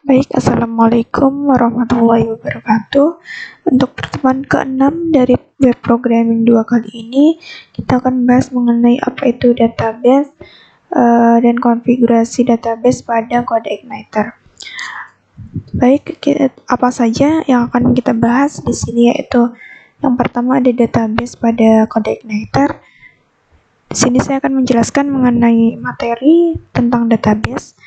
Baik, Assalamualaikum warahmatullahi wabarakatuh. Untuk pertemuan ke-6 dari web programming 2 kali ini, kita akan membahas mengenai apa itu database dan konfigurasi database pada CodeIgniter. Baik, apa saja yang akan kita bahas di sini, yaitu yang pertama ada database pada CodeIgniter. Di sini saya akan menjelaskan mengenai materi tentang database,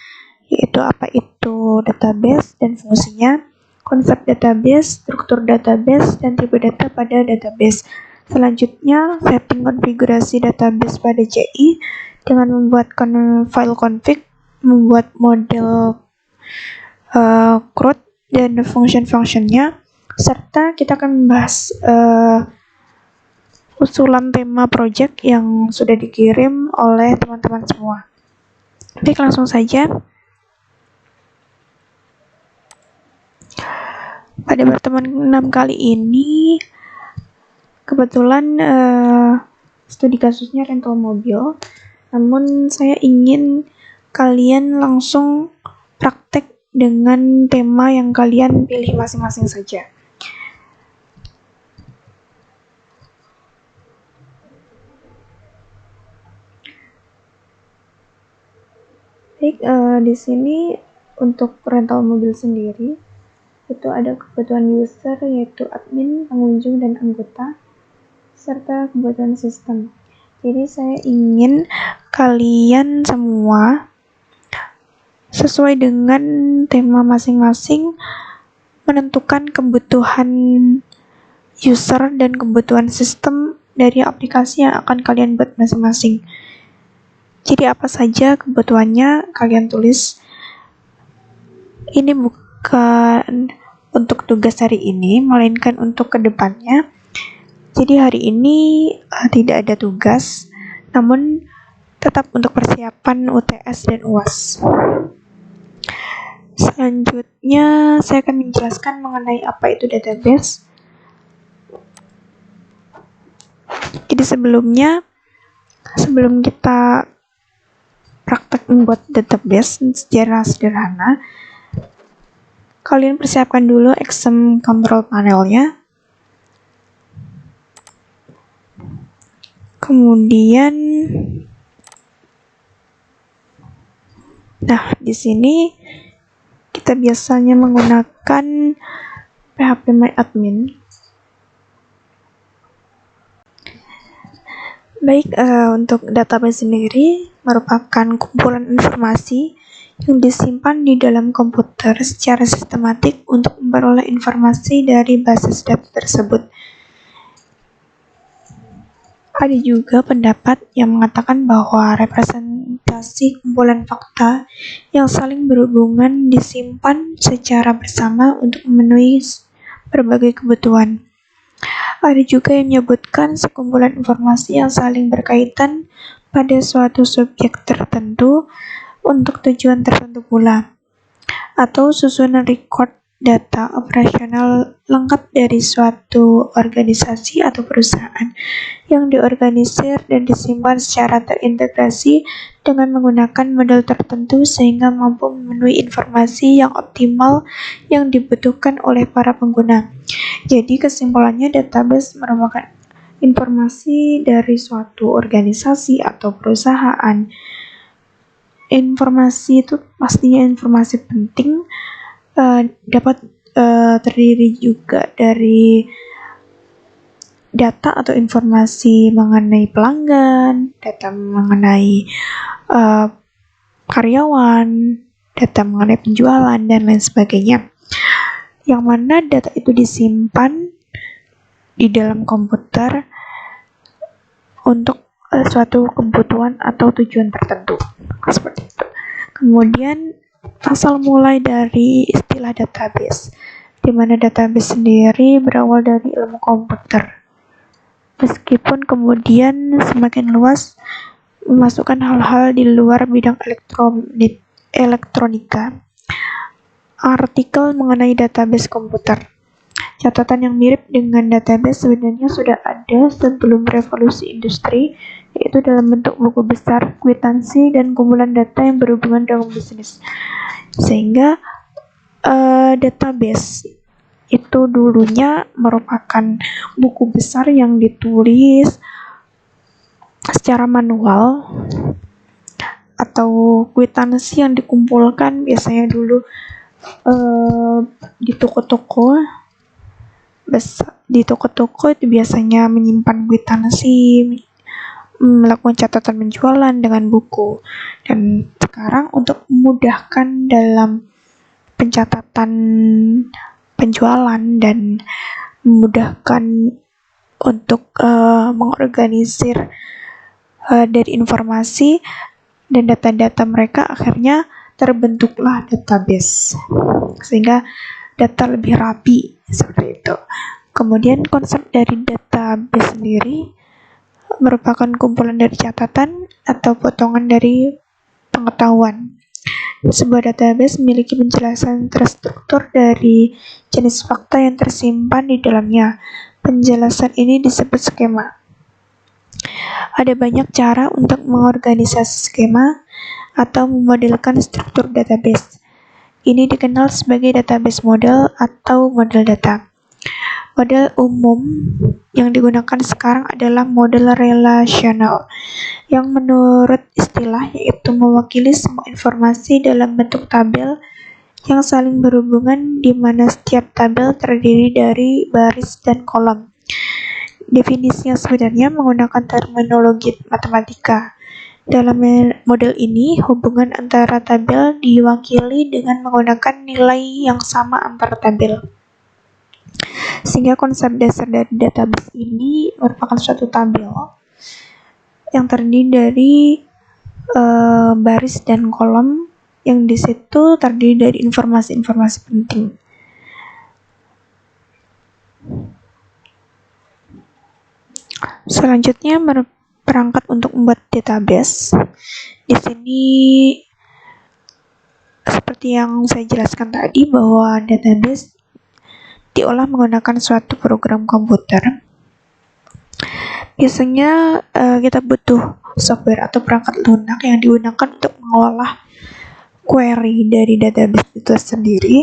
yaitu apa itu database dan fungsinya, konsep database, struktur database, dan tipe data pada database. Selanjutnya, setting konfigurasi database pada CI dengan membuat file config, membuat model CRUD dan function-functionnya, serta kita akan membahas usulan tema project yang sudah dikirim oleh teman-teman semua. Baik, langsung saja. Pada pertemuan 6 kali ini, kebetulan studi kasusnya rental mobil, namun saya ingin kalian langsung praktek dengan tema yang kalian pilih masing-masing saja. Baik, di sini untuk rental mobil sendiri itu ada kebutuhan user, yaitu admin, pengunjung, dan anggota, serta kebutuhan sistem. Jadi saya ingin kalian semua sesuai dengan tema masing-masing menentukan kebutuhan user dan kebutuhan sistem dari aplikasi yang akan kalian buat masing-masing. Jadi apa saja kebutuhannya kalian tulis. Ini bukan untuk tugas hari ini, melainkan untuk kedepannya. Jadi hari ini tidak ada tugas, namun tetap untuk persiapan UTS dan UAS. Selanjutnya, saya akan menjelaskan mengenai apa itu database. Jadi sebelum kita praktek membuat database secara sederhana, kalian persiapkan dulu XAMPP control panelnya. Kemudian, di sini kita biasanya menggunakan phpMyAdmin. Baik, untuk database sendiri merupakan kumpulan informasi yang disimpan di dalam komputer secara sistematik untuk memperoleh informasi dari basis data tersebut. Ada juga pendapat yang mengatakan bahwa representasi kumpulan fakta yang saling berhubungan disimpan secara bersama untuk memenuhi berbagai kebutuhan. Ada juga yang menyebutkan sekumpulan informasi yang saling berkaitan pada suatu subjek tertentu untuk tujuan tertentu pula, atau susunan record data operasional lengkap dari suatu organisasi atau perusahaan yang diorganisir dan disimpan secara terintegrasi dengan menggunakan model tertentu sehingga mampu memenuhi informasi yang optimal yang dibutuhkan oleh para pengguna. Jadi kesimpulannya, database merupakan informasi dari suatu organisasi atau perusahaan. Informasi itu pastinya informasi penting, dapat terdiri juga dari data atau informasi mengenai pelanggan, data mengenai karyawan, data mengenai penjualan, dan lain sebagainya. Yang mana data itu disimpan di dalam komputer untuk suatu kebutuhan atau tujuan tertentu. Seperti itu. Kemudian asal mulai dari istilah database, di mana database sendiri berawal dari ilmu komputer. Meskipun kemudian semakin luas memasukkan hal-hal di luar bidang elektronika. Artikel mengenai database komputer. Catatan yang mirip dengan database sebenarnya sudah ada sebelum revolusi industri, yaitu dalam bentuk buku besar, kwitansi, dan kumpulan data yang berhubungan dengan bisnis. Sehingga Database itu dulunya merupakan buku besar yang ditulis secara manual atau kwitansi yang dikumpulkan biasanya dulu di toko-toko. Di toko-toko itu biasanya menyimpan kwitansi, melakukan catatan penjualan dengan buku. Dan sekarang untuk memudahkan dalam pencatatan penjualan dan memudahkan untuk mengorganisir dari informasi dan data-data mereka, akhirnya terbentuklah database sehingga data lebih rapi seperti itu. Kemudian konsep dari database sendiri merupakan kumpulan dari catatan atau potongan dari pengetahuan. Sebuah database memiliki penjelasan terstruktur dari jenis fakta yang tersimpan di dalamnya. Penjelasan ini disebut skema. Ada banyak cara untuk mengorganisasi skema atau memodelkan struktur database. Ini dikenal sebagai database model atau model data. Model umum yang digunakan sekarang adalah model relasional, yang menurut istilah yaitu mewakili semua informasi dalam bentuk tabel yang saling berhubungan, di mana setiap tabel terdiri dari baris dan kolom. Definisinya sebenarnya menggunakan terminologi matematika. Dalam model ini, hubungan antara tabel diwakili dengan menggunakan nilai yang sama antar tabel. Sehingga konsep dasar dari database ini merupakan suatu tabel yang terdiri dari baris dan kolom, yang di situ terdiri dari informasi-informasi penting. Selanjutnya, perangkat untuk membuat database. Di sini seperti yang saya jelaskan tadi, bahwa database diolah menggunakan suatu program komputer. Biasanya kita butuh software atau perangkat lunak yang digunakan untuk mengolah query dari database itu sendiri,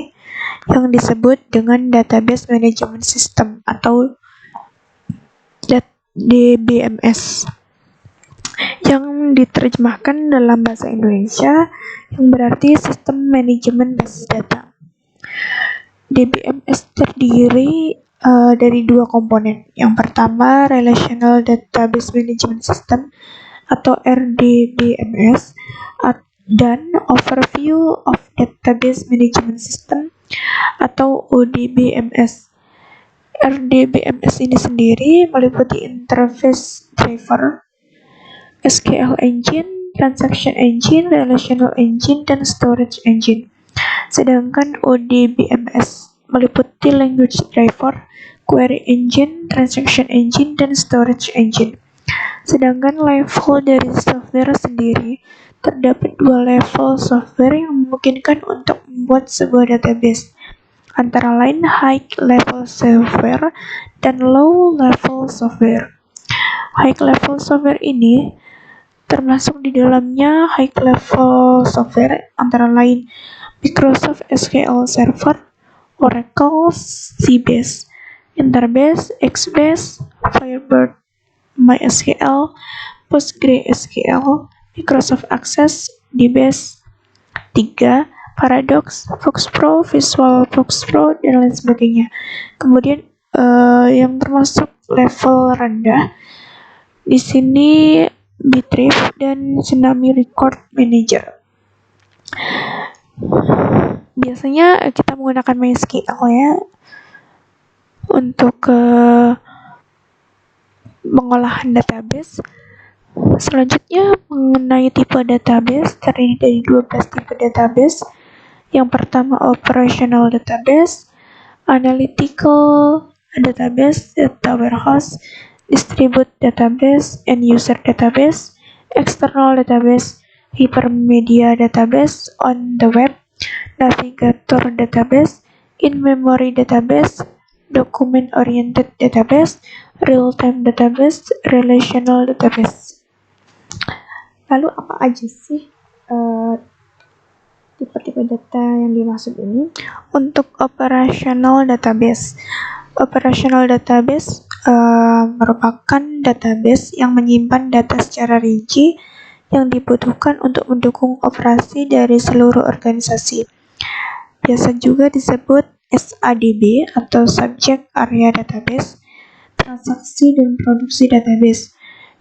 yang disebut dengan Database Management System atau DBMS, yang diterjemahkan dalam bahasa Indonesia yang berarti Sistem Manajemen Basis Data. DBMS terdiri dari dua komponen. Yang pertama, Relational Database Management System atau RDBMS, dan Overview of Database Management System atau ODBMS. RDBMS ini sendiri meliputi Interface Driver, SQL Engine, Transaction Engine, Relational Engine, dan Storage Engine. Sedangkan ODBMS meliputi Language Driver, Query Engine, Transaction Engine, dan Storage Engine. Sedangkan level dari software sendiri, terdapat dua level software yang memungkinkan untuk membuat sebuah database, antara lain high level software dan low level software. High level software ini termasuk di dalamnya high level software antara lain Microsoft SQL Server, Oracle CBase, Interbase, Xbase, Firebird, MySQL, PostgreSQL, Microsoft Access, DBase 3, Paradox, FoxPro, Visual FoxPro, dan lain sebagainya. Kemudian yang termasuk level rendah di sini Bitrif dan Tsunami Record Manager. Biasanya kita menggunakan MySQL ya untuk pengolahan database. Selanjutnya, mengenai tipe database, terdiri dari 12 tipe database. Yang pertama, operational database, analytical database, data warehouse, distribute database, and user database, external database, hypermedia database, on the web, navigator database, in-memory database, document-oriented database, real-time database, relational database. Lalu apa aja sih tipe-tipe data yang dimaksud ini. Untuk operational database merupakan database yang menyimpan data secara rinci yang dibutuhkan untuk mendukung operasi dari seluruh organisasi. Biasa juga disebut SADB atau Subject Area Database, transaksi dan produksi database.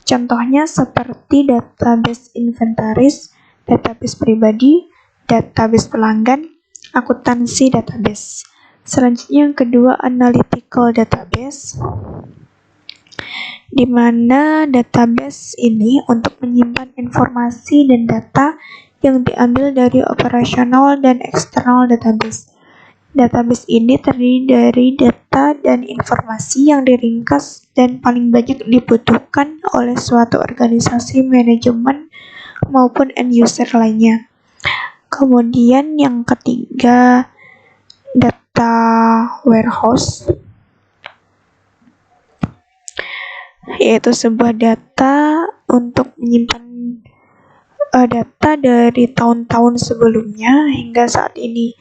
Contohnya seperti database inventaris, database pribadi, database pelanggan, akuntansi database. Selanjutnya yang kedua, analytical database, di mana database ini untuk menyimpan informasi dan data yang diambil dari operasional dan eksternal database. Database ini terdiri dari data dan informasi yang diringkas dan paling banyak dibutuhkan oleh suatu organisasi manajemen maupun end user lainnya. Kemudian yang ketiga, data warehouse, yaitu sebuah data untuk menyimpan data dari tahun-tahun sebelumnya hingga saat ini.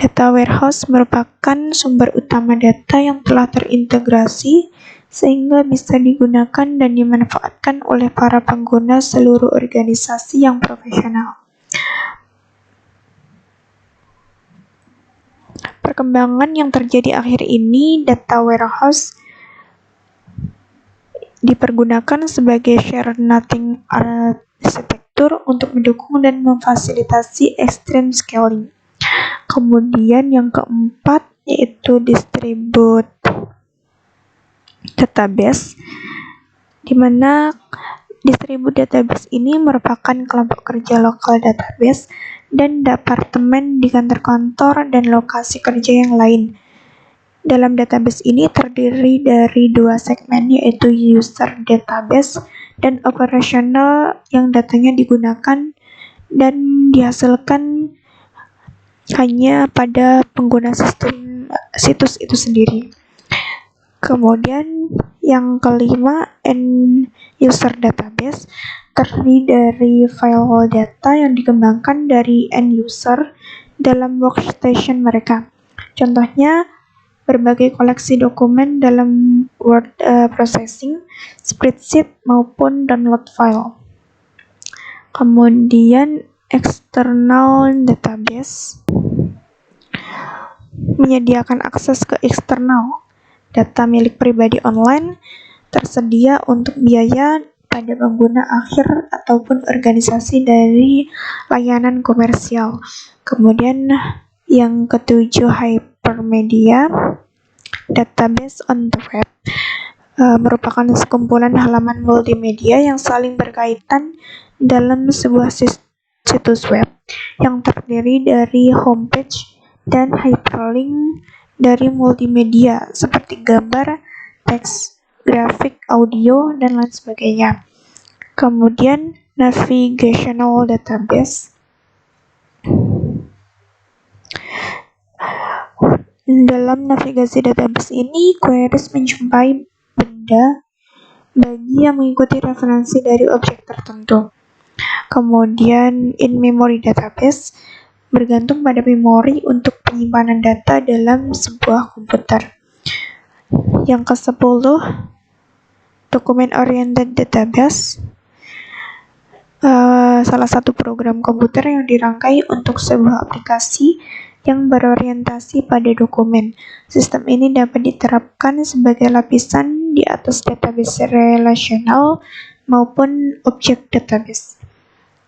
Data warehouse merupakan sumber utama data yang telah terintegrasi sehingga bisa digunakan dan dimanfaatkan oleh para pengguna seluruh organisasi yang profesional. Perkembangan yang terjadi akhir ini, data warehouse dipergunakan sebagai shared nothing arsitektur untuk mendukung dan memfasilitasi extreme scaling. Kemudian yang keempat yaitu distribute database, di mana distribute database ini merupakan kelompok kerja lokal database dan departemen di kantor-kantor dan lokasi kerja yang lain. Dalam database ini terdiri dari dua segmen, yaitu user database dan operational yang datanya digunakan dan dihasilkan hanya pada pengguna situs itu sendiri. Kemudian yang kelima, end user database, terdiri dari file data yang dikembangkan dari end user dalam workstation mereka. Contohnya berbagai koleksi dokumen dalam word processing, spreadsheet maupun download file. Kemudian external database menyediakan akses ke eksternal data milik pribadi online tersedia untuk biaya pada pengguna akhir ataupun organisasi dari layanan komersial. Kemudian yang ketujuh, hypermedia database on the web, merupakan sekumpulan halaman multimedia yang saling berkaitan dalam sebuah situs web yang terdiri dari homepage dan hyperlink dari multimedia seperti gambar, teks, grafik, audio, dan lain sebagainya. Kemudian navigational database, dalam navigasi database ini queries menjumpai benda bagi yang mengikuti referensi dari objek tertentu. Kemudian in-memory database bergantung pada memori untuk penyimpanan data dalam sebuah komputer. Yang ke-10, document-oriented database, salah satu program komputer yang dirangkai untuk sebuah aplikasi yang berorientasi pada dokumen. Sistem ini dapat diterapkan sebagai lapisan di atas database relasional maupun objek database.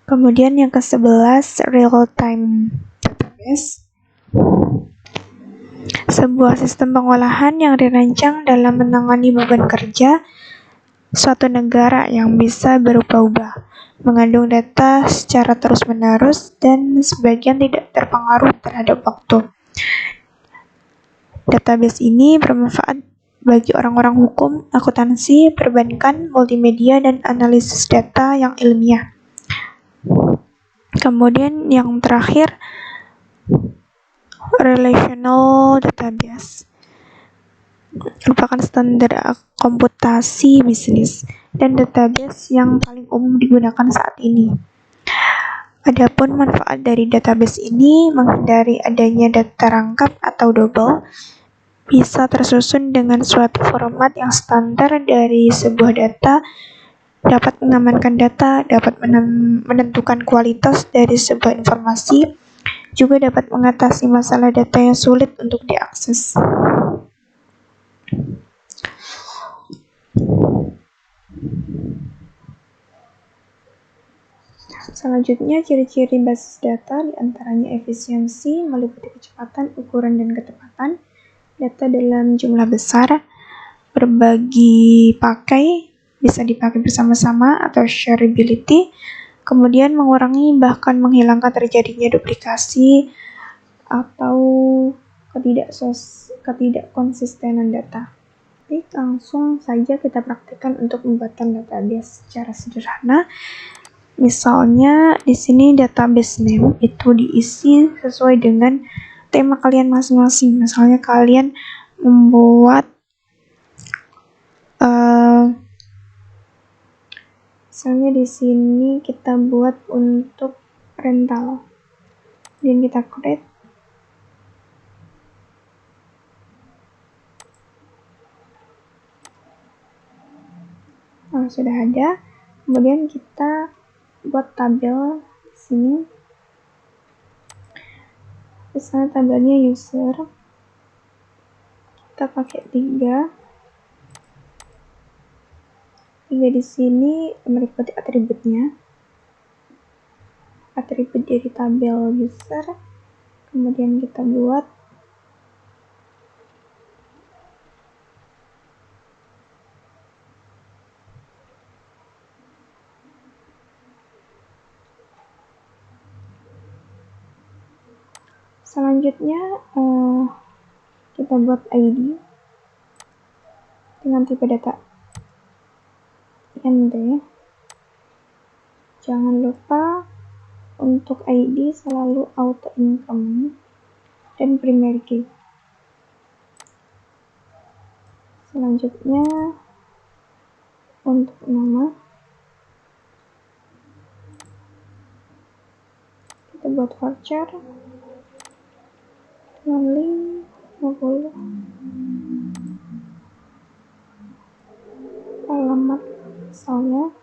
Kemudian yang ke-11, real-time database, sebuah sistem pengolahan yang dirancang dalam menangani beban kerja suatu negara yang bisa berubah-ubah, mengandung data secara terus-menerus dan sebagian tidak terpengaruh terhadap waktu. Database ini bermanfaat bagi orang-orang hukum, akuntansi, perbankan, multimedia, dan analisis data yang ilmiah. Kemudian yang terakhir, relational database, merupakan standar komputasi bisnis dan database yang paling umum digunakan saat ini. Adapun manfaat dari database ini menghindari adanya data rangkap atau double, bisa tersusun dengan suatu format yang standar dari sebuah data, dapat mengamankan data, dapat menentukan kualitas dari sebuah informasi, juga dapat mengatasi masalah data yang sulit untuk diakses. Selanjutnya, ciri-ciri basis data diantaranya efisiensi, meliputi kecepatan, ukuran, dan ketepatan, data dalam jumlah besar, berbagi pakai, bisa dipakai bersama-sama atau shareability, kemudian mengurangi bahkan menghilangkan terjadinya duplikasi atau ketidakkonsistenan data. Baik, langsung saja kita praktikkan untuk membuatkan database secara sederhana. Misalnya di sini database name itu diisi sesuai dengan tema kalian masing-masing. Misalnya kalian membuat misalnya di sini kita buat untuk rental. Kemudian kita create. Nah, sudah ada. Kemudian kita buat tabel di sini. Misalnya tabelnya user. Kita pakai 3 di sini meliputi atributnya. Atribut dari tabel user. Kemudian kita buat selanjutnya kita buat ID dengan tipe data ND. Jangan lupa untuk ID selalu auto increment dan primary key. Selanjutnya untuk nama kita buat varchar dengan link 50, alamat misalnya,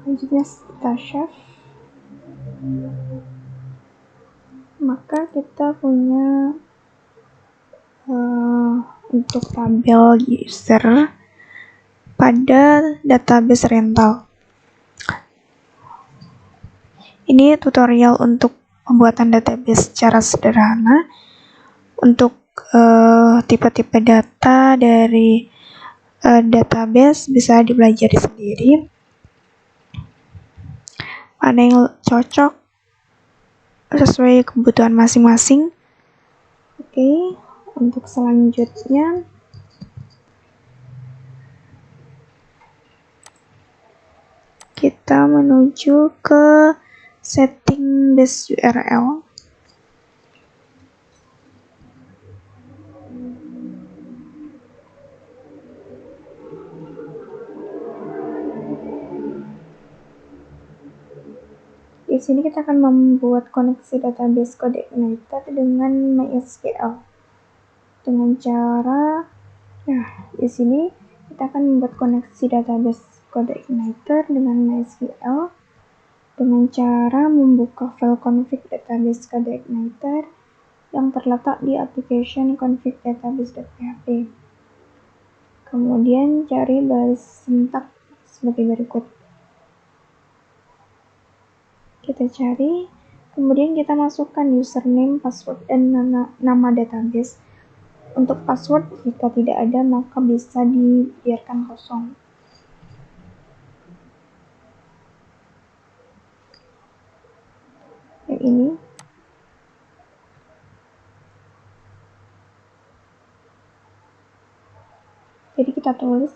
selanjutnya kita save. Maka kita punya untuk tabel user pada database rental. Ini tutorial untuk pembuatan database secara sederhana. Untuk tipe-tipe data dari database bisa dipelajari sendiri. Mana yang cocok sesuai kebutuhan masing-masing. Oke, untuk selanjutnya kita menuju ke setting base URL. Di sini kita akan membuat koneksi database CodeIgniter dengan MySQL. Dengan cara, di sini kita akan membuat koneksi database CodeIgniter dengan MySQL dengan cara membuka file config database CodeIgniter yang terletak di application config database.php. Kemudian cari baris sintak sebagai berikut. Kita cari, kemudian kita masukkan username, password, dan nama database. Untuk password, jika tidak ada maka bisa dibiarkan kosong. Yang ini. Jadi kita tulis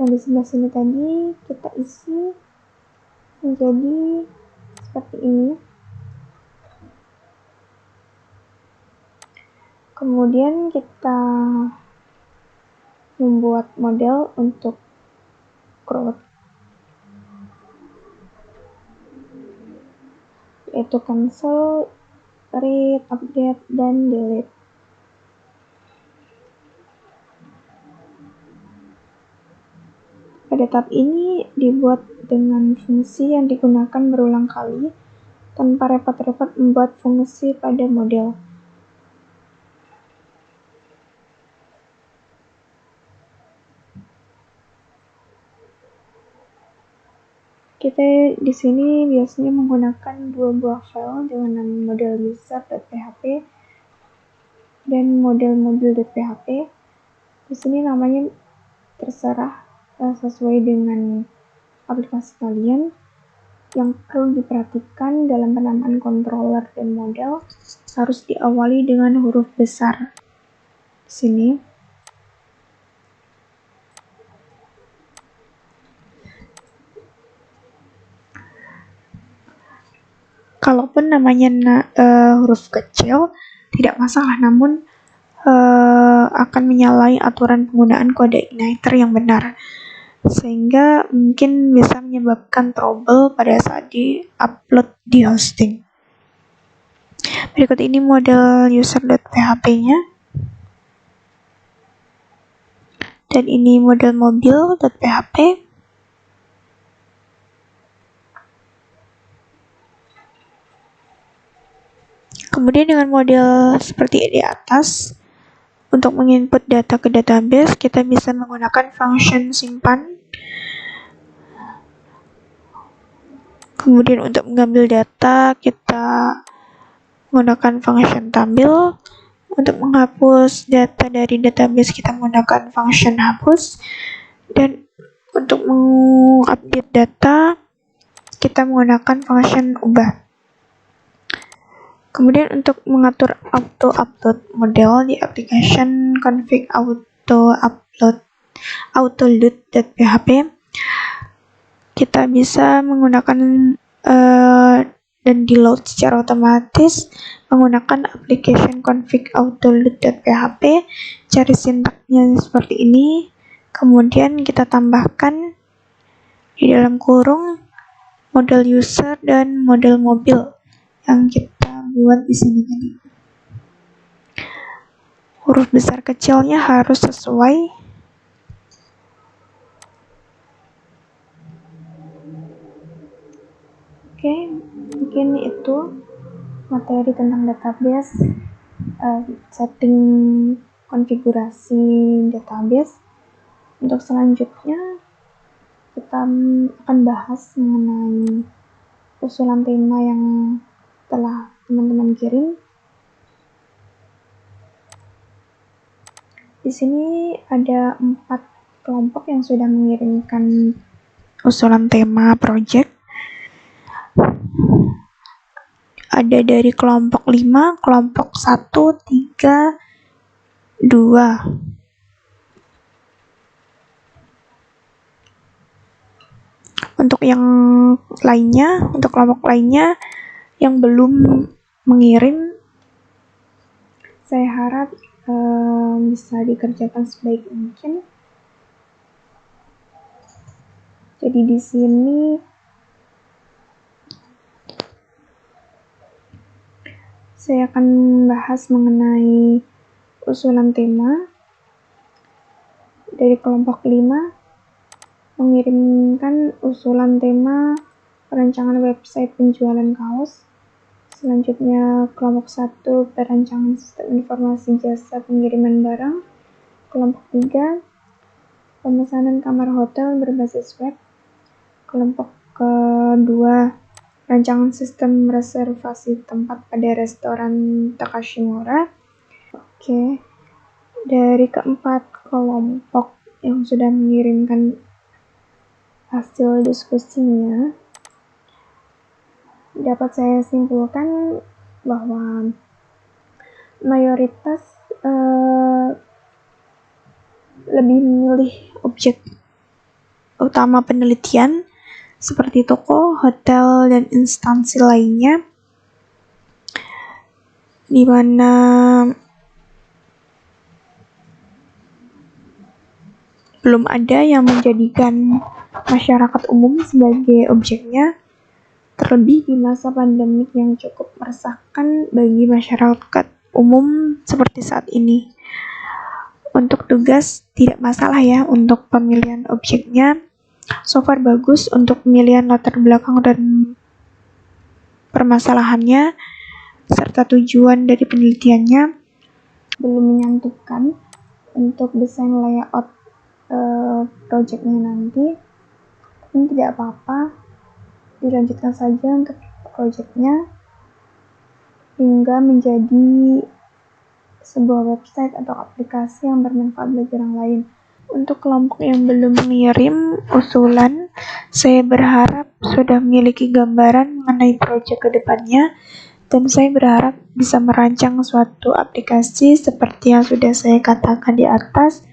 Nah, di sebelah sini tadi kita isi menjadi seperti ini. Kemudian kita membuat model untuk crowd, yaitu cancel, read, update, dan delete. Pada tahap ini dibuat dengan fungsi yang digunakan berulang kali tanpa repot-repot membuat fungsi pada model. Kita di sini biasanya menggunakan dua buah file dengan nama model user.php dan model mobil.php. Di sini namanya terserah sesuai dengan aplikasi kalian. Yang perlu diperhatikan dalam penamaan controller dan model harus diawali dengan huruf besar. Di sini kalaupun namanya huruf kecil tidak masalah, namun akan menyalahi aturan penggunaan kode igniter yang benar, sehingga mungkin bisa menyebabkan trouble pada saat di-upload di hosting. Berikut ini model user.php-nya, dan ini model mobil.php. Kemudian dengan model seperti di atas, untuk menginput data ke database, kita bisa menggunakan function simpan. Kemudian untuk mengambil data, kita menggunakan function tampil. Untuk menghapus data dari database, kita menggunakan function hapus. Dan untuk mengupdate data, kita menggunakan function ubah. Kemudian untuk mengatur auto upload model di application config auto load.php, kita bisa menggunakan dan di load secara otomatis menggunakan application config auto load.php. Cari sintaknya seperti ini, kemudian kita tambahkan di dalam kurung model user dan model mobil yang kita buat di sini tadi. Huruf besar kecilnya harus sesuai. Oke, mungkin itu materi tentang database, setting konfigurasi database. Untuk selanjutnya kita akan bahas mengenai usulan tema yang telah teman-teman kirim. Di sini ada 4 kelompok yang sudah mengirimkan usulan tema project. Ada dari kelompok 5, kelompok 1, 3, 2. Untuk yang lainnya, untuk kelompok lainnya yang belum mengirim, saya harap bisa dikerjakan sebaik mungkin. Jadi di sini saya akan bahas mengenai usulan tema. Dari kelompok 5 mengirimkan usulan tema perancangan website penjualan kaos. Selanjutnya kelompok 1 perancangan sistem informasi jasa pengiriman barang. Kelompok 3 pemesanan kamar hotel berbasis web. Kelompok kedua rancangan sistem reservasi tempat pada restoran Takashimura. Oke, dari keempat kelompok yang sudah mengirimkan hasil diskusinya, dapat saya simpulkan bahwa mayoritas lebih memilih objek utama penelitian seperti toko, hotel, dan instansi lainnya, di mana belum ada yang menjadikan masyarakat umum sebagai objeknya, terlebih di masa pandemik yang cukup meresahkan bagi masyarakat umum seperti saat ini. Untuk tugas tidak masalah ya untuk pemilihan objeknya, so far bagus untuk pemilihan latar belakang dan permasalahannya serta tujuan dari penelitiannya. Belum menyatukan untuk desain layout projectnya nanti, ini tidak apa-apa, dilanjutkan saja untuk projectnya hingga menjadi sebuah website atau aplikasi yang bermanfaat bagi orang lain. Untuk kelompok yang belum mengirim usulan, saya berharap sudah memiliki gambaran mengenai proyek ke depannya, dan saya berharap bisa merancang suatu aplikasi seperti yang sudah saya katakan di atas,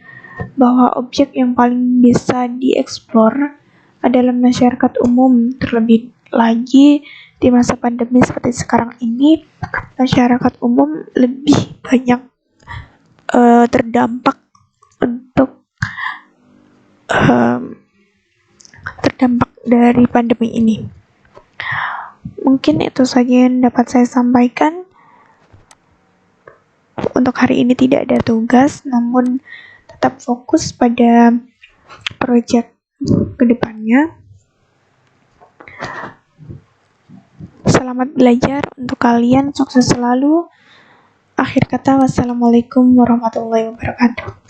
bahwa objek yang paling bisa dieksplor adalah masyarakat umum. Terlebih lagi di masa pandemi seperti sekarang ini, masyarakat umum lebih banyak terdampak dari pandemi ini. Mungkin itu saja yang dapat saya sampaikan. Untuk hari ini tidak ada tugas, namun tetap fokus pada proyek kedepannya. Selamat belajar untuk kalian, sukses selalu. Akhir kata, wassalamualaikum warahmatullahi wabarakatuh.